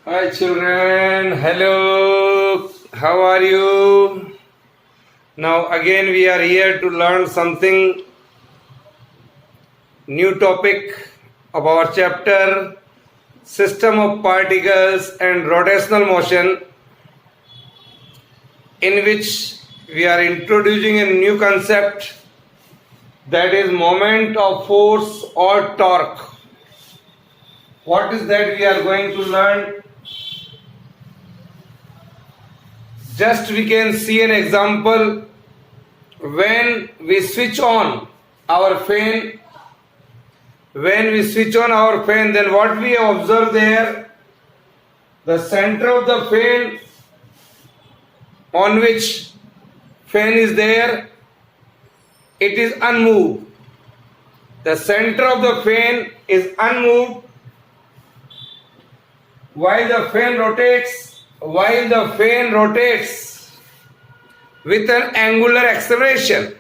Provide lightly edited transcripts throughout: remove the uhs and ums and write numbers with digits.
Hi children, hello, how are you? Now again we are here to learn something new topic of our chapter system of particles and rotational motion, in which we are introducing a new concept, that is moment of force or torque. What is that we are going to learn? Just we can see an example. When we switch on our fan, then what we observe there, the center of the fan on which fan is there, it is unmoved. The center of the fan is unmoved while the fan rotates with an angular acceleration.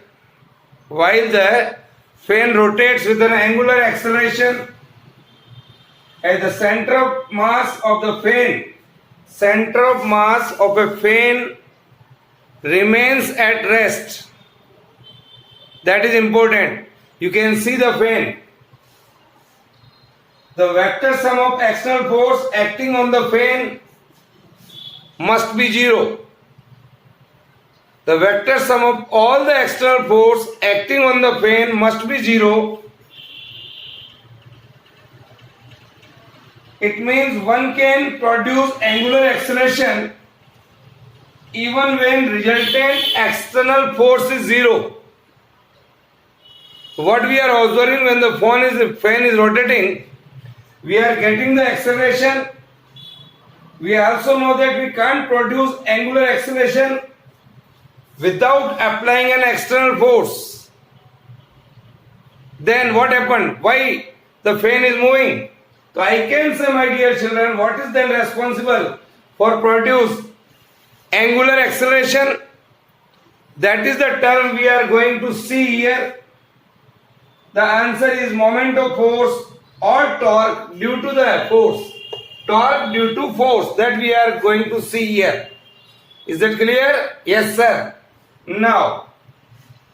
While the fan rotates with an angular acceleration, at the center of mass of a fan remains at rest. That is important. You can see the fan. The vector sum of external force acting on the fan must be zero. The vector sum of all the external force acting on the fan must be zero. It means one can produce angular acceleration even when resultant external force is zero. What we are observing when the fan is rotating, we are getting the acceleration. We also know that we can't produce angular acceleration without applying an external force. Then what happened? Why the fan is moving? So I can say, my dear children, what is then responsible for produce angular acceleration? That is the term we are going to see here. The answer is moment of force or torque due to the force. Torque due to force, that we are going to see here. Is that clear? Yes, sir. Now,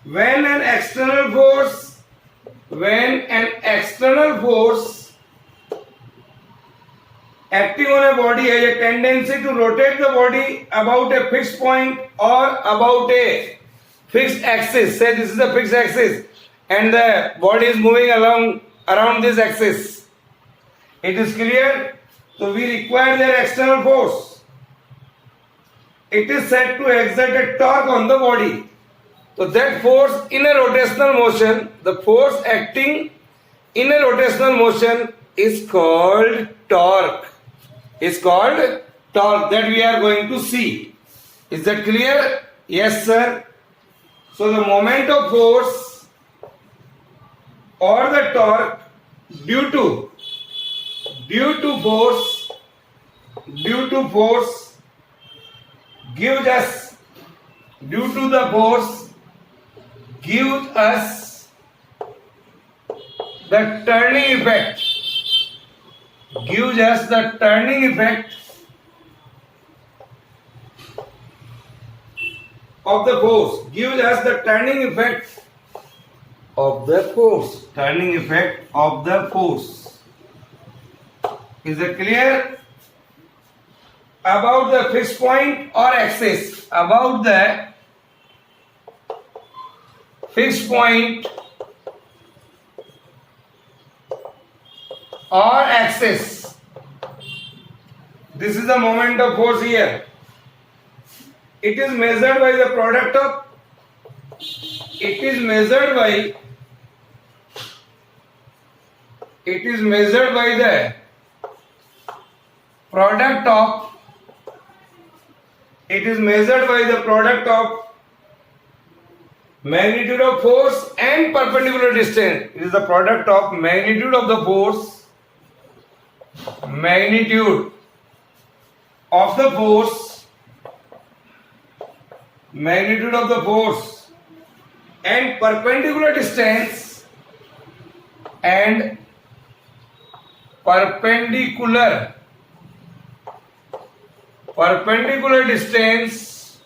when an external force acting on a body has a tendency to rotate the body about a fixed point or about a fixed axis. Say this is the fixed axis and the body is moving around this axis. It is clear? So we require their external force. It is said to exert a torque on the body. So that force in a rotational motion, the force acting in a rotational motion is called torque. That we are going to see. Is that clear? Yes, sir. So the moment of force or the torque due to force gives us the turning effect. Of the force. Is it clear? About the fixed point or axis. About the fixed point or axis. This is the moment of force here. It is measured by the product of magnitude of force and perpendicular distance. It is the product of magnitude of the force and perpendicular distance perpendicular distance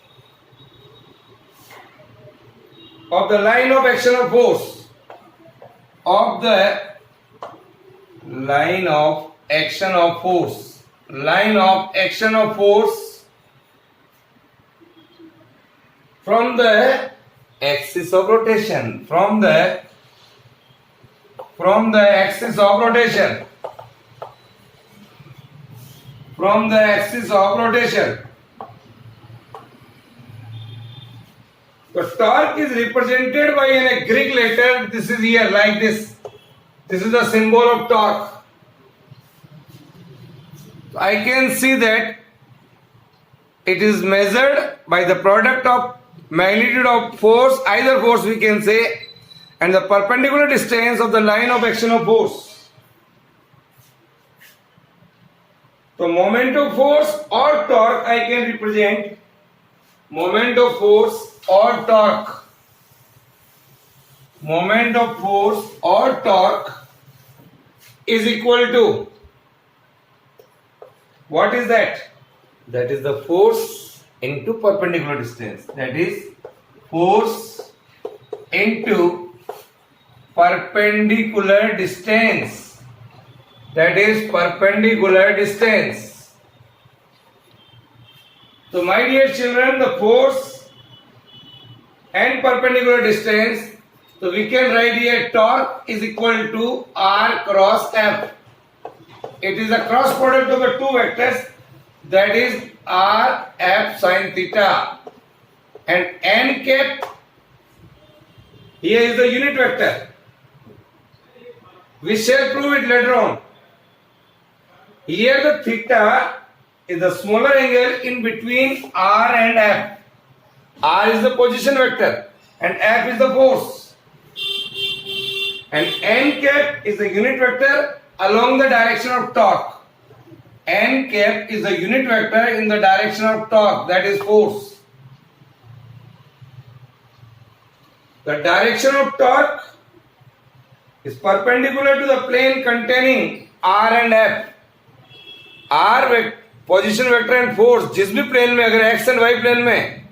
of the line of action of force, of the line of action of force, line of action of force from the axis of rotation, from the axis of rotation, from the axis of rotation. The torque is represented by a Greek letter. This is here like this. This is the symbol of torque. I can see that it is measured by the product of magnitude of force, either force we can say, and the perpendicular distance of the line of action of force. So moment of force or torque I can represent moment of force or torque. Moment of force or torque is equal to, what is that? That is the force into perpendicular distance. That is force into perpendicular distance. That is perpendicular distance. So my dear children, the force and perpendicular distance, so we can write here torque is equal to R cross F. It is a cross product of the two vectors, that is R F sin theta, and n cap here is the unit vector. We shall prove it later on. Here the theta is the smaller angle in between R and F. R is the position vector and F is the force, and n cap is the unit vector along the direction of torque. N cap is the unit vector in the direction of torque, that is force. The direction of torque is perpendicular to the plane containing R and F. R position vector and force जिस भी plane में, अगर x and Y plane में,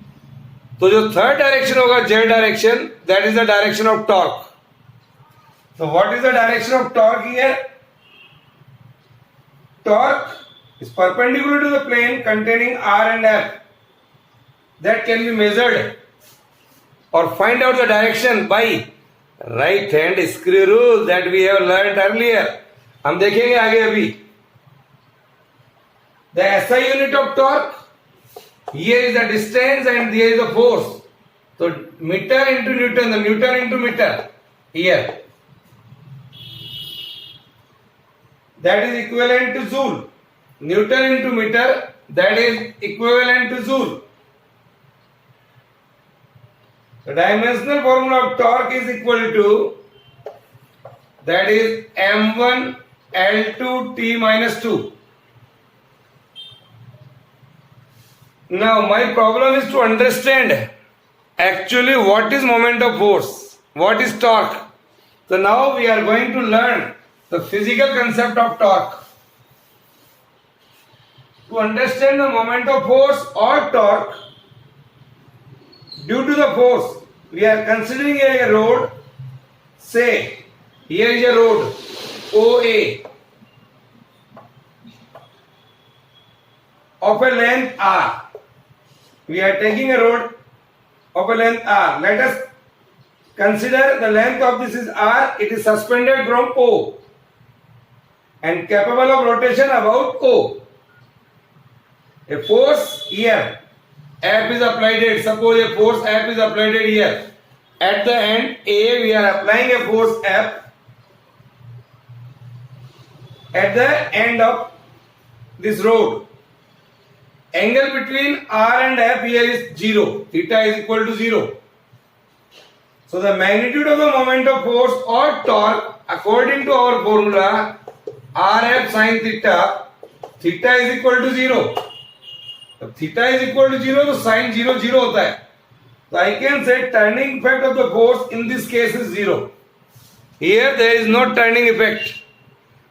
तो जो third direction होगा Z direction, that is the direction of torque. So what is the direction of torque here? Torque is perpendicular to the plane containing R and F. That can be measured or find out the direction by right hand screw rule that we have learned earlier. हम देखेंगे आगे अभी. The SI unit of torque, here is the distance and here is the force. So meter into Newton, the Newton into meter here. That is equivalent to joule. Newton into meter, that is equivalent to joule. The dimensional formula of torque is equal to, that is M1 L2 T minus 2. Now my problem is to understand actually what is moment of force, what is torque. So now we are going to learn the physical concept of torque. To understand the moment of force or torque, due to the force, we are considering a road. Say, here is a road OA of a length R. We are taking a road of a length R. Let us consider the length of this is R. It is suspended from O and capable of rotation about O. A force here, F is applied here. Suppose a force F is applied here. At the end A, we are applying a force F. At the end of this road, angle between R and F here is 0. Theta is equal to 0. So the magnitude of the moment of force or torque, according to our formula, RF sin theta, theta is equal to 0. If theta is equal to 0, तो sin 0 0 होता है. So I can say turning effect of the force in this case is 0. Here there is no turning effect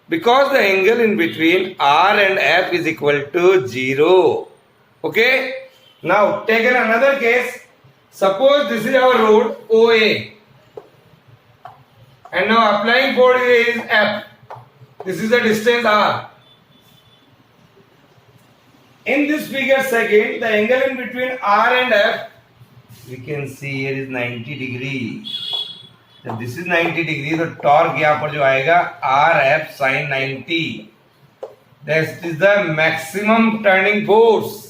because the angle in between R and F is equal to 0. Okay. Now take another case. Suppose this is our road OA, and now applying force is F. This is the distance R. In this figure second, the angle in between R and F, we can see here is 90 degree. So this is 90 degree. So torque यहाँ पर जो आएगा RF sin 90. This is the maximum turning force.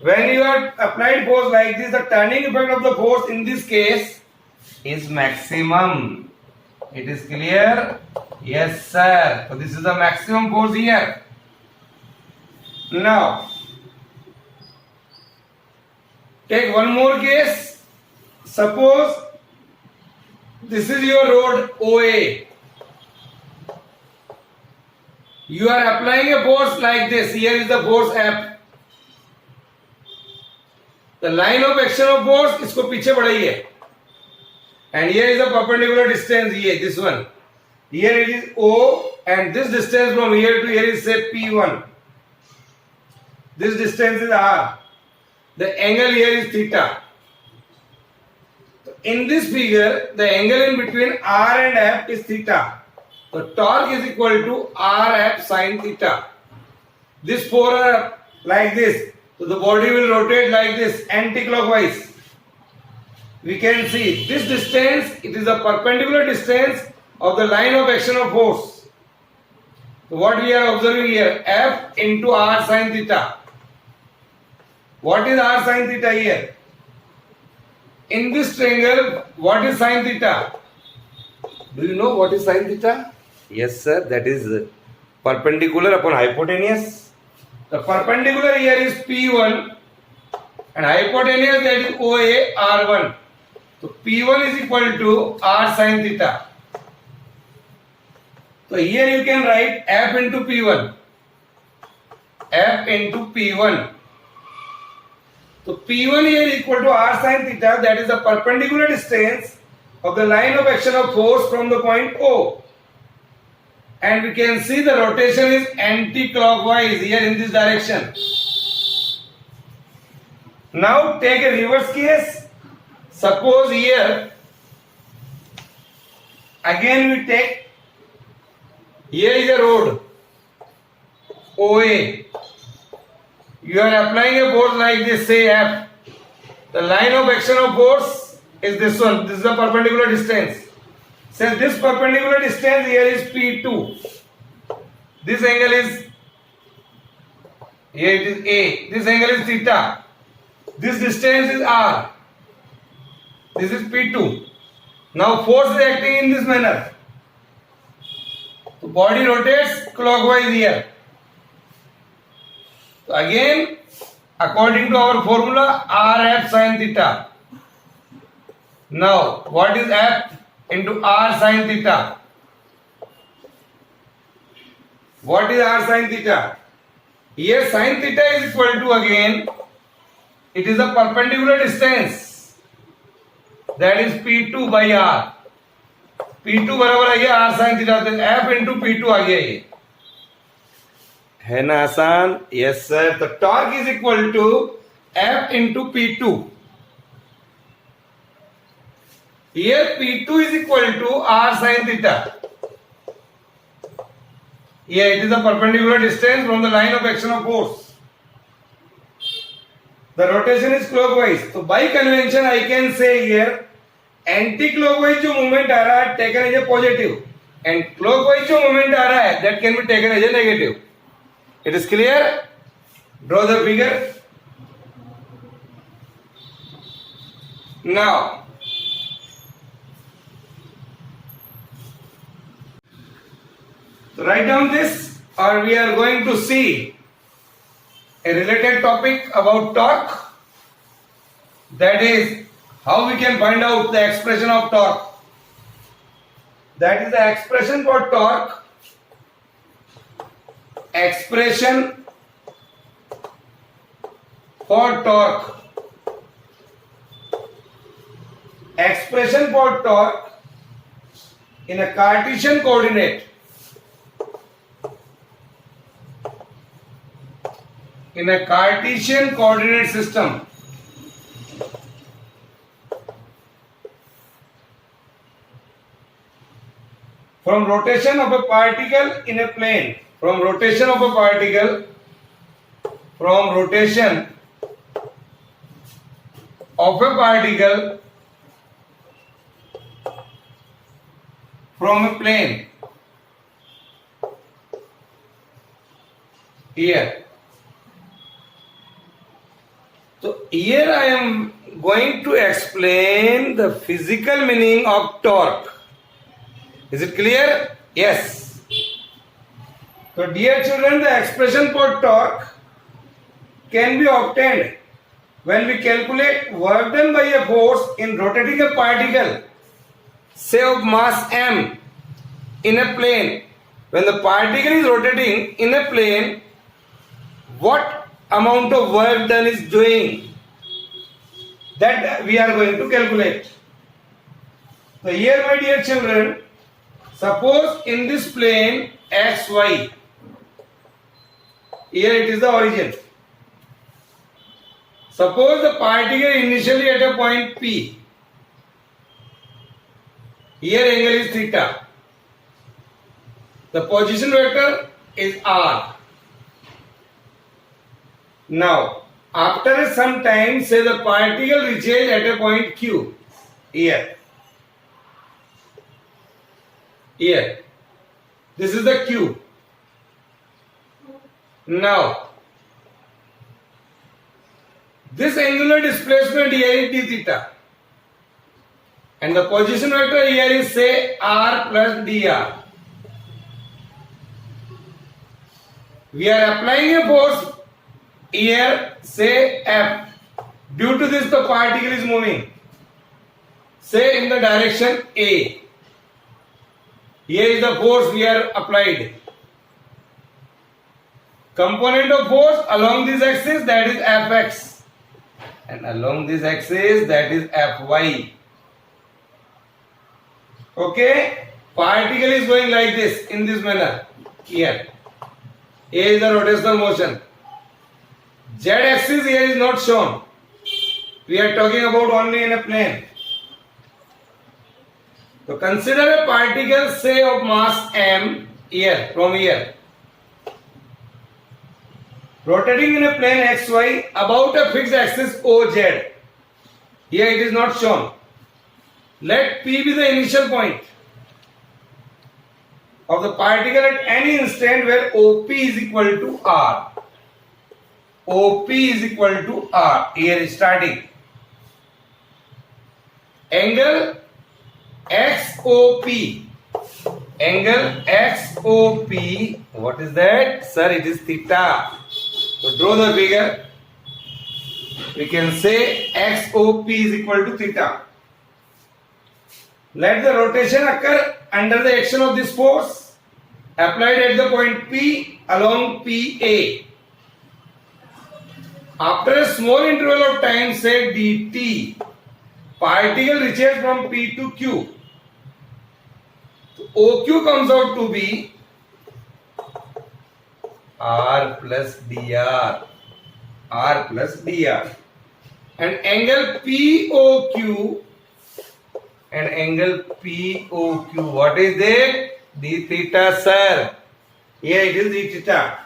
When you are applied force like this, the turning effect of the force in this case is maximum. It is clear? Yes, sir. So this is the maximum force here. Now, take one more case. Suppose this is your road OA. You are applying a force like this. Here is the force F. The line of action of force इसको पीछे बढ़ाइए. And here is the perpendicular distance. Here, this one. Here it is O, and this distance from here to here is say P1. This distance is R. The angle here is theta. In this figure, the angle in between R and F is theta. The torque is equal to RF sin theta. This four are like this. So the body will rotate like this anti-clockwise. We can see this distance, it is a perpendicular distance of the line of action of force. So what we are observing here, F into R sin theta. What is R sin theta here? In this triangle, what is sin theta? Do you know what is sin theta? Yes, sir. That is perpendicular upon hypotenuse. The perpendicular here is P1 and hypotenuse that is OA R1. So P1 is equal to R sin theta. So here you can write F into P1. F into P1. So P1 here is equal to R sin theta, that is the perpendicular distance of the line of action of force from the point O. And we can see the rotation is anti-clockwise here in this direction. Now take a reverse case. Suppose here, again we take, here is a road OA. You are applying a force like this, say F. The line of action of force is this one. This is the perpendicular distance. Say this perpendicular distance here is P2. This angle is, here it is A. This angle is theta. This distance is R. This is P2. Now force is acting in this manner. The body rotates clockwise here. So again, according to our formula, RF sin theta. Now, what is F into R sin theta? What is R sin theta? Here sin theta is equal to, again, it is a perpendicular distance. That is P2 by R. P2 बराबर आ गया R sin theta. तो F into P2 आ गया ये. है ना आसान? Yes sir. The torque is equal to F into P2. Here P2 is equal to R sin theta. Here it is the perpendicular distance from the line of action of force. The rotation is clockwise. So by convention I can say here anti-clockwise जो movement आ रहा है taken as a positive and clockwise जो movement आ रहा है that can be taken as a negative. It is clear? Draw the figure. Now, so write down this, or we are going to see a related topic about torque. That is how we can find out the expression of torque. That is the expression for torque. Expression for torque. Expression for torque in a Cartesian coordinate. in a Cartesian coordinate system. From rotation of a particle in a plane, from rotation of a particle, from rotation of a particle from a plane here. So here I am going to explain the physical meaning of torque. Is it clear? Yes. So dear children, the expression for torque can be obtained when we calculate work done by a force in rotating a particle, say of mass m, in a plane. When the particle is rotating in a plane, what amount of work done is doing, that we are going to calculate. So here, my dear children, suppose in this plane xy, here it is the origin. Suppose the particle initially at a point P. Here angle is theta. The position vector is r. Now, after some time, say the particle reaches at a point Q. Here. Here. This is the Q. Now, this angular displacement here is d theta. And the position vector here is, say, r plus dr. We are applying a force here, say F. Due to this, the particle is moving, say, in the direction A. Here is the force we are applied. Component of force along this axis, that is Fx. And along this axis, that is Fy. Okay? Particle is going like this, in this manner. Here. A is the rotational motion. Z axis here is not shown. We are talking about only in a plane. So consider a particle, say, of mass m here, from here, rotating in a plane xy about a fixed axis OZ. Here it is not shown. Let P be the initial point of the particle at any instant where OP is equal to R. OP is equal to R. Here is starting. Angle XOP. Angle XOP. What is that? Sir, it is theta. So draw the figure. We can say XOP is equal to theta. Let the rotation occur under the action of this force applied at the point P along PA. After a small interval of time, say dt, particle reaches from P to Q. So OQ comes out to be R plus dr. R plus dr. And angle POQ and angle POQ, what is it? D theta, sir. Here it is d theta.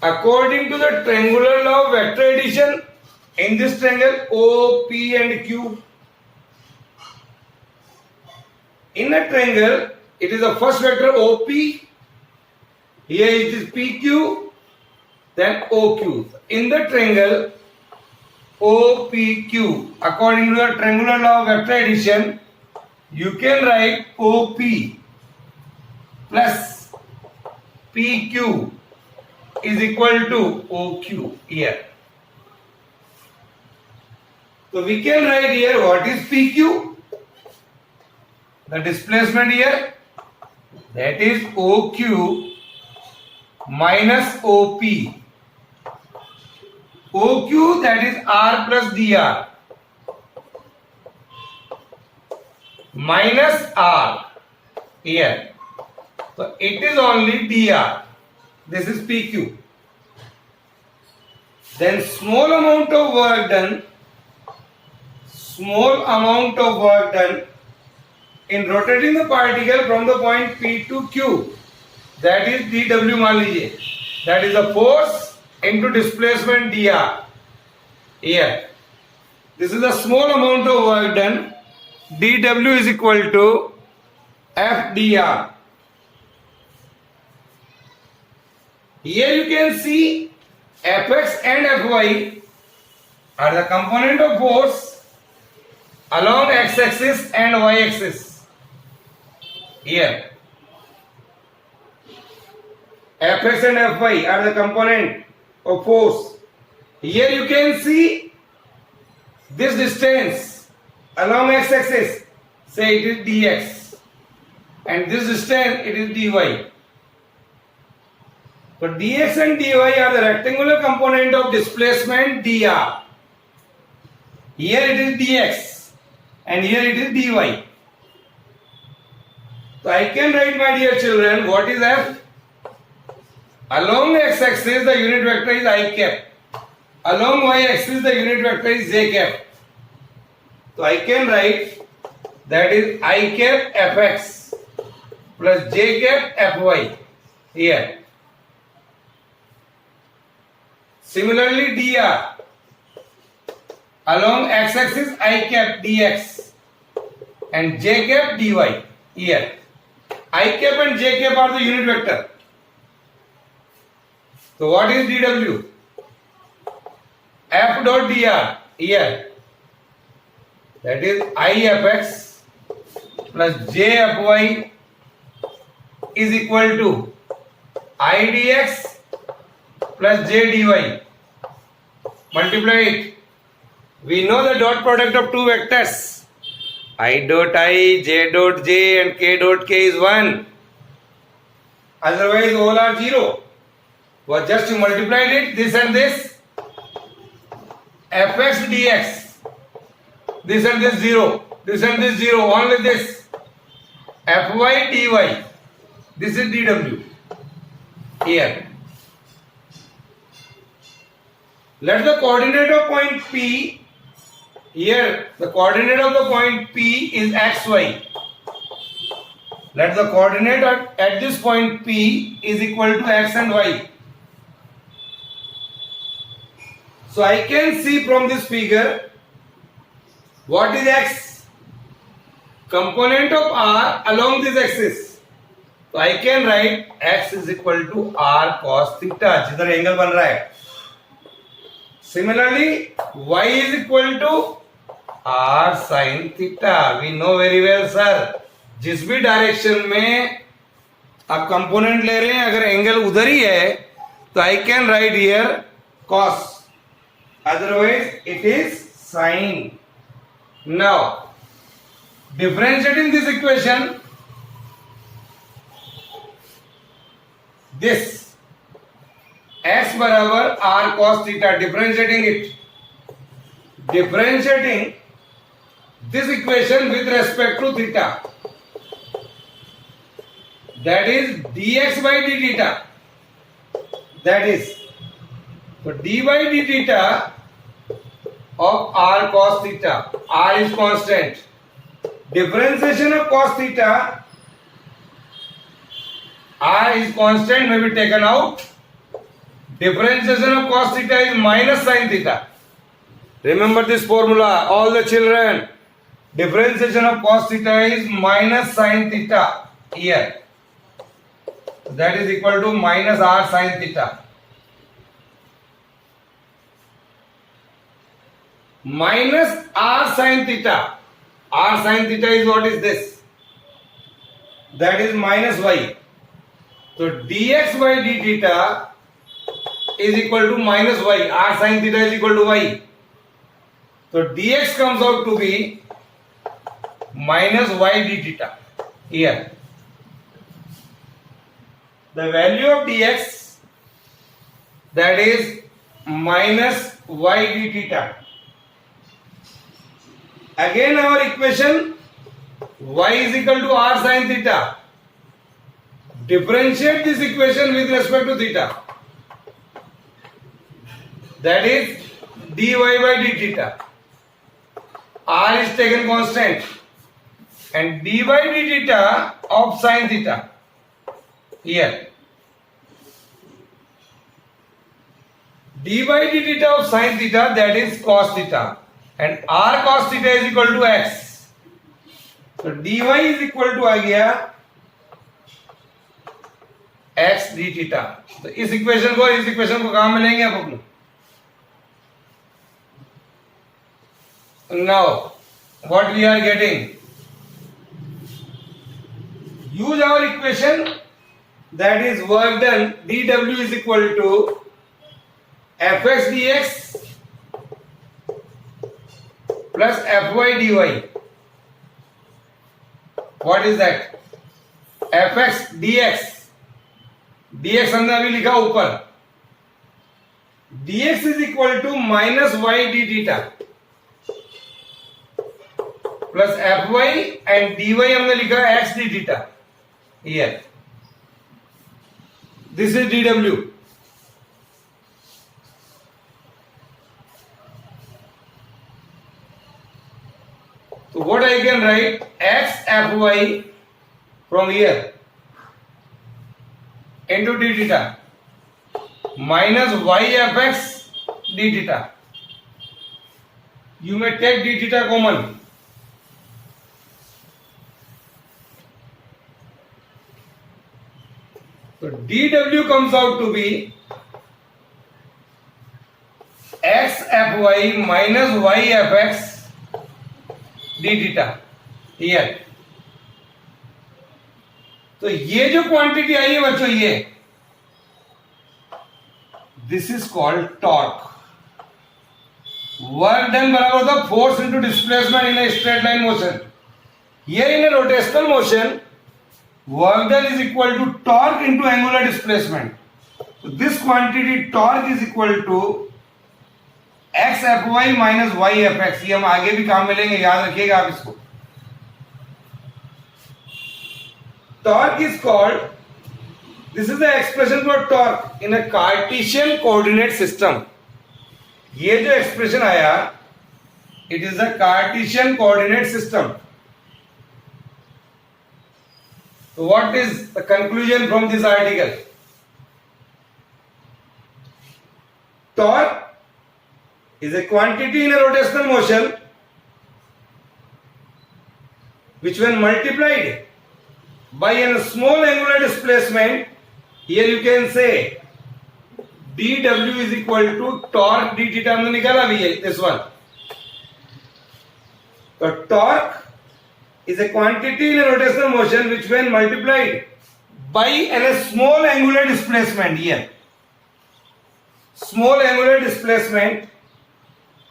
According to the triangular law of vector addition, in this triangle OP and Q, in a triangle, it is the first vector OP, here it is PQ, then OQ. In the triangle OPQ, according to the triangular law of vector addition, you can write OP plus PQ is equal to OQ here. So we can write here what is PQ, the displacement here, that is OQ minus OP. OQ, that is R plus dr minus R here. So it is only dr. This is PQ. Then small amount of work done in rotating the particle from the point P to Q, that is dW मान लीजिए, that is the force into displacement dr. Here this is the small amount of work done, dW is equal to F dr. Here you can see Fx and Fy are the component of force along x-axis and y-axis. Here Fx and Fy are the component of force. Here you can see this distance along x-axis, say it is dx, and this distance it is dy. So dx and dy are the rectangular component of displacement dr. Here it is dx and here it is dy. So I can write, my dear children, what is F? Along x-axis the unit vector is I cap. Along y-axis the unit vector is j cap. So I can write that is I cap Fx plus j cap Fy here. Similarly dr along x-axis I cap dx and j cap dy here. I cap and j cap are the unit vector. So what is dw? F dot dr here, that is I Fx plus j Fy is equal to I dx plus j dy. Multiply it. We know the dot product of two vectors, I dot I, j dot j and k dot k is 1. Otherwise all are 0. But just you multiplied it, this and this, Fx dx, this and this 0, this and this 0, only this, Fy dy, this is dw here. Let the coordinate of point P, here the coordinate of the point P is xy. Let the coordinate at this point P is equal to x and y. So I can see from this figure what is x? Component of r along this axis. So I can write x is equal to r cos theta, जिधर angle बन रहा है. Similarly, y is equal to r sin theta. We know very well, sir. जिस भी direction में आप component ले रहे हैं, अगर एंगल उधर ही है, तो I can write here cos. Otherwise, it is sin. Now, differentiating this equation, this x बराबर r cos theta, differentiating this equation with respect to theta, that is dx by d theta, that is, so d by d theta of r cos theta, r is constant, differentiation of cos theta, r is constant, may be taken out, differentiation of cos theta is minus sin theta. Remember this formula, all the children. Differentiation of cos theta is minus sin theta here. That is equal to minus r sin theta. Minus r sin theta. R sin theta is what is this? That is minus y. So dx by d theta is equal to minus y. R sin theta is equal to y. So dx comes out to be minus y d theta here. The value of dx, that is minus y d theta. Again our equation, y is equal to r sin theta. differentiate this equation with respect to theta. That is dy by d theta. R is taken constant and dy d theta of sin theta here. D by d theta of sin theta, that is cos theta, and r cos theta is equal to x. So dy is equal to आ गया x d theta. तो इस equation को कहाँ मिलेंगे आप अपने? Now what we are getting? Use our equation, that is work done dw is equal to fx dx plus fy dy. What is that? fx dx. dx हमने अभी लिखा ऊपर. dx is equal to minus y d theta plus fy and dy हमने लिखा x d theta here. This is dw. So what I can write, x fy from here into d theta minus y fx d theta. You may take d theta common. So dw comes out to be x fy minus y fx d theta here. तो ये जो quantity आई है बच्चों, ये this is called torque. Work done बराबर होता है force into displacement in a straight line motion. Here in A rotational motion work done is equal to torque into angular displacement. So this quantity torque is equal to x fy minus y fx. ये हम आगे भी काम में लेंगे, याद रखिएगा आप इसको. Torque is called, this is the expression for torque in a Cartesian coordinate system. ये जो expression आया, it is a Cartesian coordinate system. So what is the conclusion from this article? Torque is a quantity in a rotational motion which when multiplied by a small angular displacement, here you can say dw is equal to torque d theta. हमने निकाला भी है this one. So torque is a quantity in a rotational motion which when multiplied by a small angular displacement, here small angular displacement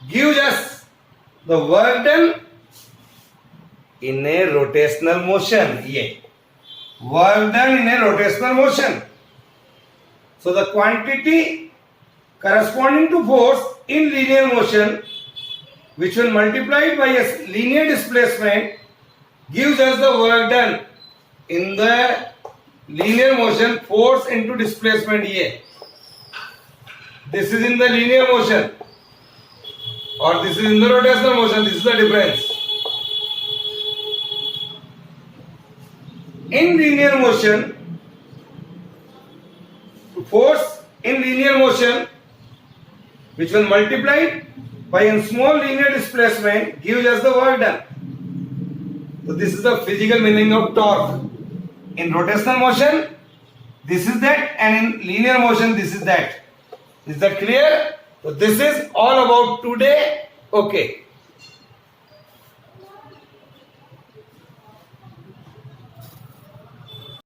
gives us the work done in a rotational motion. Yeah, work done in a rotational motion. So the quantity corresponding to force in linear motion which when multiplied by a linear displacement gives us the work done in the linear motion, force into displacement here. This is in the linear motion or this is in the rotational motion. This is the difference. In linear motion, force in linear motion which when multiplied by a small linear displacement gives us the work done. So this is the physical meaning of torque. In rotational motion, this is that, and in linear motion, this is that. Is that clear? So this is all about today. Okay.